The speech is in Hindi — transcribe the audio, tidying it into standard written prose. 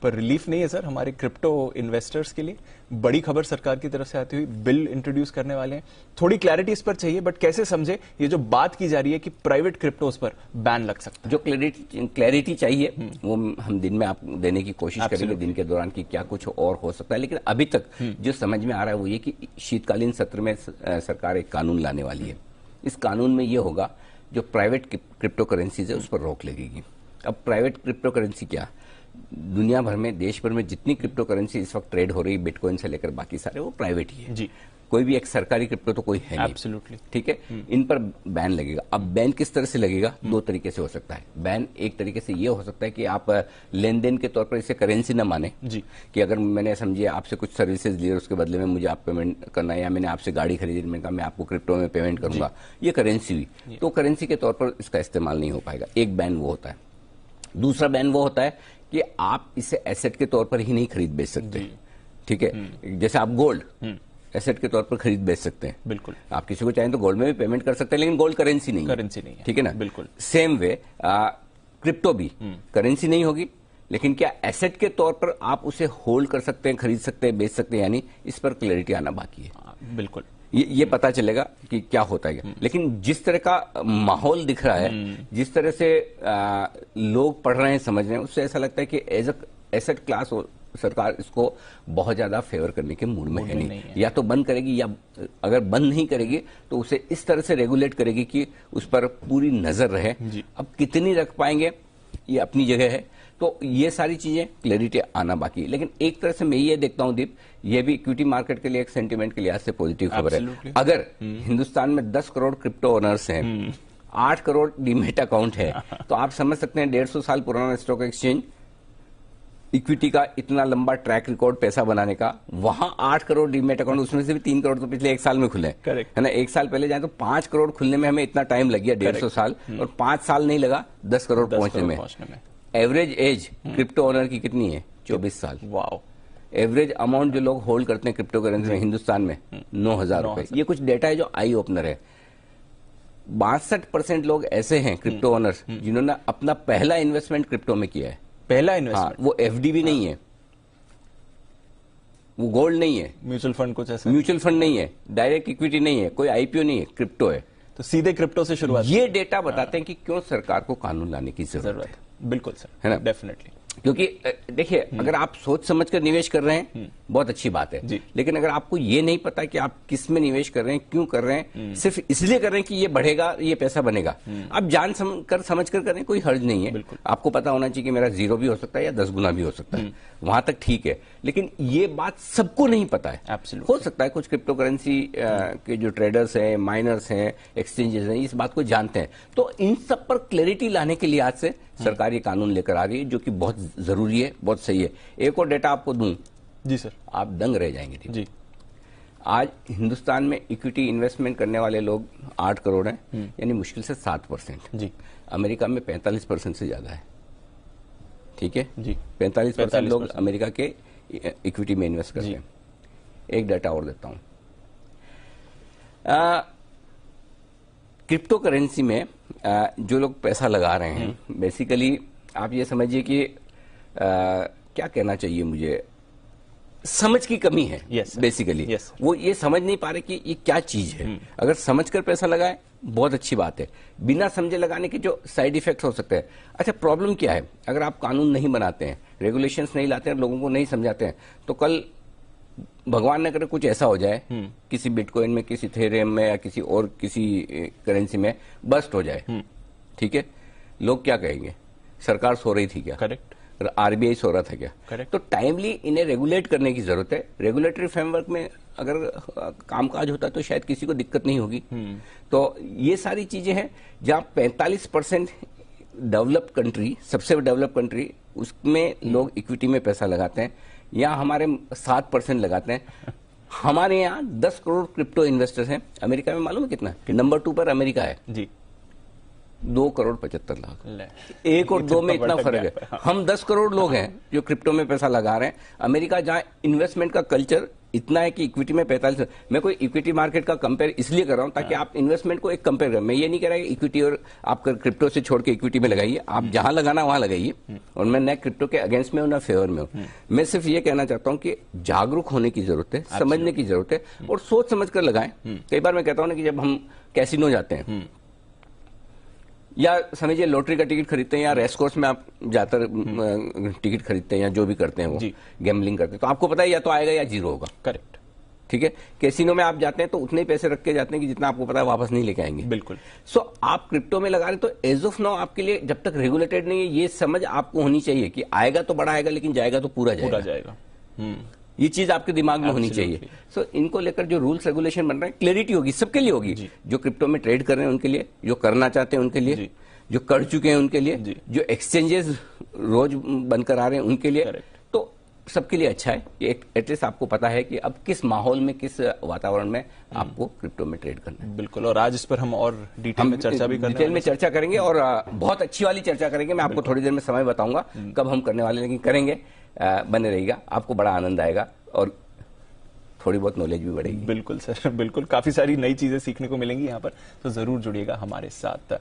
पर रिलीफ नहीं है सर हमारे क्रिप्टो इन्वेस्टर्स के लिए। बड़ी खबर सरकार की तरफ से आती हुई, बिल इंट्रोड्यूस करने वाले हैं, थोड़ी क्लैरिटी इस पर चाहिए, बट कैसे समझे ये जो बात की जा रही है कि प्राइवेट क्रिप्टोस पर बैन लग सकता है। जो क्लैरिटी चाहिए वो हम दिन में आप देने की कोशिश करेंगे, दिन के दौरान की क्या कुछ और हो सकता है। लेकिन अभी तक जो समझ में आ रहा है वो ये कि शीतकालीन सत्र में सरकार एक कानून लाने वाली है। इस कानून में ये होगा जो प्राइवेट क्रिप्टो करेंसीज है उस पर रोक लगेगी। अब प्राइवेट क्रिप्टो करेंसी क्या, दुनिया भर में, देश भर में जितनी क्रिप्टो करेंसी इस वक्त ट्रेड हो रही है, बिटकॉइन से लेकर बाकी सारे, वो प्राइवेट ही है जी। कोई भी एक सरकारी क्रिप्टो तो कोई है नहीं। एब्सोल्युटली ठीक है। इन पर बैन लगेगा। अब बैन किस तरह से लगेगा, दो तरीके से हो सकता है। बैन एक तरीके से ये हो सकता है कि आप लेन देन के तौर पर इसे करेंसी न माने जी, कि अगर मैंने समझिए आपसे कुछ सर्विसेज लिए, उसके बदले में मुझे आप पेमेंट करना है, या मैंने आपसे गाड़ी खरीदी, मैंने कहा मैं आपको क्रिप्टो में पेमेंट करूंगा, ये करेंसी हुई, तो करेंसी के तौर पर इसका इस्तेमाल नहीं हो पाएगा। एक बैन वो होता है। दूसरा बैन वो होता है कि आप इसे एसेट के तौर पर ही नहीं खरीद बेच सकते। ठीक है। जैसे आप गोल्ड एसेट के तौर पर खरीद बेच सकते हैं। बिल्कुल। आप किसी को चाहें तो गोल्ड में भी पेमेंट कर सकते हैं, लेकिन गोल्ड करेंसी नहीं है। ठीक है ना। बिल्कुल। सेम वे क्रिप्टो भी करेंसी नहीं होगी, लेकिन क्या एसेट के तौर पर आप उसे होल्ड कर सकते हैं, खरीद सकते हैं, बेच सकते हैं, यानी इस पर क्लैरिटी आना बाकी है। बिल्कुल। ये पता चलेगा कि क्या होता है। लेकिन जिस तरह का माहौल दिख रहा है, जिस तरह से लोग पढ़ रहे हैं, समझ रहे हैं, उससे ऐसा लगता है कि एज अ एसेट क्लास सरकार इसको बहुत ज्यादा फेवर करने के मूड में है नहीं। या तो बंद करेगी, या अगर बंद नहीं करेगी तो उसे इस तरह से रेगुलेट करेगी कि उस पर पूरी नजर रहे। अब कितनी रख पाएंगे ये अपनी जगह है। तो ये सारी चीजें क्लैरिटी आना बाकी है। लेकिन एक तरह से मैं ये देखता हूं दीप, ये भी इक्विटी मार्केट के लिए एक सेंटीमेंट के लिहाज से पॉजिटिव खबर है। अगर हिंदुस्तान में 10 करोड़ क्रिप्टो ओनर्स हैं, 8 करोड़ डीमेट अकाउंट है, तो आप समझ सकते हैं 150 साल पुराना स्टॉक एक्सचेंज, इक्विटी का इतना लंबा ट्रैक रिकॉर्ड पैसा बनाने का, वहां 8 करोड़ डीमेट अकाउंट, उसमें से भी 3 करोड़ तो पिछले 1 साल में खुले है ना। 1 साल पहले जाए तो 5 करोड़ खुलने में हमें इतना टाइम लग गया, 150 साल, और 5 साल नहीं लगा 10 करोड़ पहुंचने में। एवरेज एज क्रिप्टो ओनर की कितनी है? 24 साल। वाओ। एवरेज अमाउंट जो लोग होल्ड करते हैं क्रिप्टो करेंसी में हिंदुस्तान में 9,000 रुपए। ये कुछ डेटा है जो आई ओपनर है। 62% लोग ऐसे हैं क्रिप्टो ओनर्स जिन्होंने अपना पहला इन्वेस्टमेंट क्रिप्टो में किया है। पहला इन्वेस्टमेंट? वो एफडी भी नहीं है, वो गोल्ड नहीं है, म्यूचुअल फंड कुछ ऐसा, म्यूचुअल फंड नहीं है, डायरेक्ट इक्विटी नहीं है, कोई आईपीओ नहीं है, क्रिप्टो है। तो सीधे क्रिप्टो से शुरुआत। ये डेटा बताते हैं कि क्यों सरकार को कानून लाने की जरूरत है। बिल्कुल सर, है ना। डेफिनेटली। क्योंकि देखिए, अगर आप सोच समझ कर निवेश कर रहे हैं बहुत अच्छी बात है, लेकिन अगर आपको ये नहीं पता कि आप किस में निवेश कर रहे हैं, क्यों कर रहे हैं, सिर्फ इसलिए कर रहे हैं कि ये बढ़ेगा, ये पैसा बनेगा, आप जान समझ कर करें, कोई हर्ज नहीं है। आपको पता होना चाहिए कि मेरा 0 भी हो सकता है या 10 गुना भी हो सकता है, वहां तक ठीक है। लेकिन ये बात सबको नहीं पता है। हो सकता है कुछ क्रिप्टो करेंसी के जो ट्रेडर्स हैं, माइनर्स हैं, एक्सचेंजेस हैं, इस बात को जानते हैं। तो इन सब पर क्लैरिटी लाने के लिहाज से सरकार ये कानून लेकर आ रही है, जो कि बहुत जरूरी है, बहुत सही है। एक और डेटा आपको दूं जी सर, आप दंग रह जाएंगे जी। आज हिंदुस्तान में इक्विटी इन्वेस्टमेंट करने वाले लोग 8 करोड़ हैं, यानी मुश्किल से 7% जी। अमेरिका में 45% से ज्यादा है। ठीक है जी। 45% लोग अमेरिका के इक्विटी में इन्वेस्ट करते हैं। एक डाटा और देता हूं, क्रिप्टो करेंसी में जो लोग पैसा लगा रहे हैं, बेसिकली आप ये समझिए कि क्या कहना चाहिए मुझे, समझ की कमी है। बेसिकली वो ये समझ नहीं पा रहे कि ये क्या चीज है। अगर समझकर पैसा लगाए बहुत अच्छी बात है, बिना समझे लगाने के जो साइड इफेक्ट हो सकते हैं। अच्छा, प्रॉब्लम क्या है, अगर आप कानून नहीं बनाते हैं, रेगुलेशंस नहीं लाते हैं, लोगों को नहीं समझाते हैं, तो कल भगवान न करे कुछ ऐसा हो जाए, किसी बिटकॉइन में, किसी इथेरियम में, या किसी और किसी करेंसी में बस्ट हो जाए। ठीक है, लोग क्या कहेंगे, सरकार सो रही थी क्या? करेक्ट। आरबीआई सो रहा था क्या? करेक्ट। तो टाइमली इन्हें रेगुलेट करने की जरूरत है। रेगुलेटरी फ्रेमवर्क में अगर कामकाज होता तो शायद किसी को दिक्कत नहीं होगी। तो ये सारी चीजें हैं जहां 45% डेवलप कंट्री, सबसे डेवलप कंट्री, उसमें लोग इक्विटी में पैसा लगाते हैं। यहाँ हमारे 7% लगाते हैं। हमारे यहाँ 10 करोड़ क्रिप्टो इन्वेस्टर्स हैं। अमेरिका में मालूम है कितना? नंबर 2 पर अमेरिका है जी, 2 करोड़ 75 लाख। 1 और 2 में इतना फर्क है। हम 10 करोड़ लोग हैं जो क्रिप्टो में पैसा लगा रहे हैं। अमेरिका जहां इन्वेस्टमेंट का कल्चर इतना है कि इक्विटी में 45, मैं कोई इक्विटी मार्केट का कंपेयर इसलिए कर रहा हूं ताकि आप इन्वेस्टमेंट को एक कंपेयर करें। मैं ये नहीं कह रहा कि इक्विटी और आप क्रिप्टो से छोड़ के इक्विटी में लगाइए, आप जहां लगाना वहां लगाइए, और मैं न क्रिप्टो के अगेंस्ट में हूं न फेवर में हूं। मैं सिर्फ ये कहना चाहता हूं कि जागरूक होने की जरूरत है, समझने की जरूरत है, और सोच समझ कर लगाएं। कई बार मैं कहता हूं ना कि जब हम कैसीनो जाते हैं या समझिए लॉटरी का टिकट खरीदते हैं या रेस कोर्स में आप जाकर टिकट खरीदते हैं या जो भी करते हैं वो गैम्बलिंग करते हैं, तो आपको पता है या तो आएगा या जीरो होगा। करेक्ट, ठीक है। कैसीनो में आप जाते हैं तो उतने ही पैसे रख के जाते हैं कि जितना आपको पता है वापस नहीं लेके आएंगे। बिल्कुल। सो आप क्रिप्टो में लगा रहे तो एज ऑफ नाउ आपके लिए जब तक रेगुलेटेड नहीं है, ये समझ आपको होनी चाहिए कि आएगा तो बड़ा आएगा, लेकिन जाएगा तो पूरा जाएगा। ये चीज आपके दिमाग में होनी चाहिए। सो इनको लेकर जो रूल्स रेगुलेशन बन रहे हैं, क्लैरिटी होगी, सबके लिए होगी, जो क्रिप्टो में ट्रेड कर रहे हैं उनके लिए, जो करना चाहते हैं उनके लिए, जो कर चुके हैं उनके लिए, जो एक्सचेंजेस रोज बनकर आ रहे हैं उनके लिए, तो सबके लिए अच्छा है कि एटलीस्ट आपको पता है कि अब किस माहौल में, किस वातावरण में आपको क्रिप्टो में ट्रेड करना है। बिल्कुल, और आज इस पर हम और डिटेल में चर्चा भी करेंगे, डिटेल में चर्चा करेंगे और बहुत अच्छी वाली चर्चा करेंगे। मैं आपको थोड़ी देर में समय बताऊंगा कब हम करने वाले, लेकिन करेंगे। बने रहिएगा, आपको बड़ा आनंद आएगा और थोड़ी बहुत नॉलेज भी बढ़ेगी। बिल्कुल सर, बिल्कुल, काफी सारी नई चीजें सीखने को मिलेंगी यहाँ पर, तो जरूर जुड़िएगा हमारे साथ।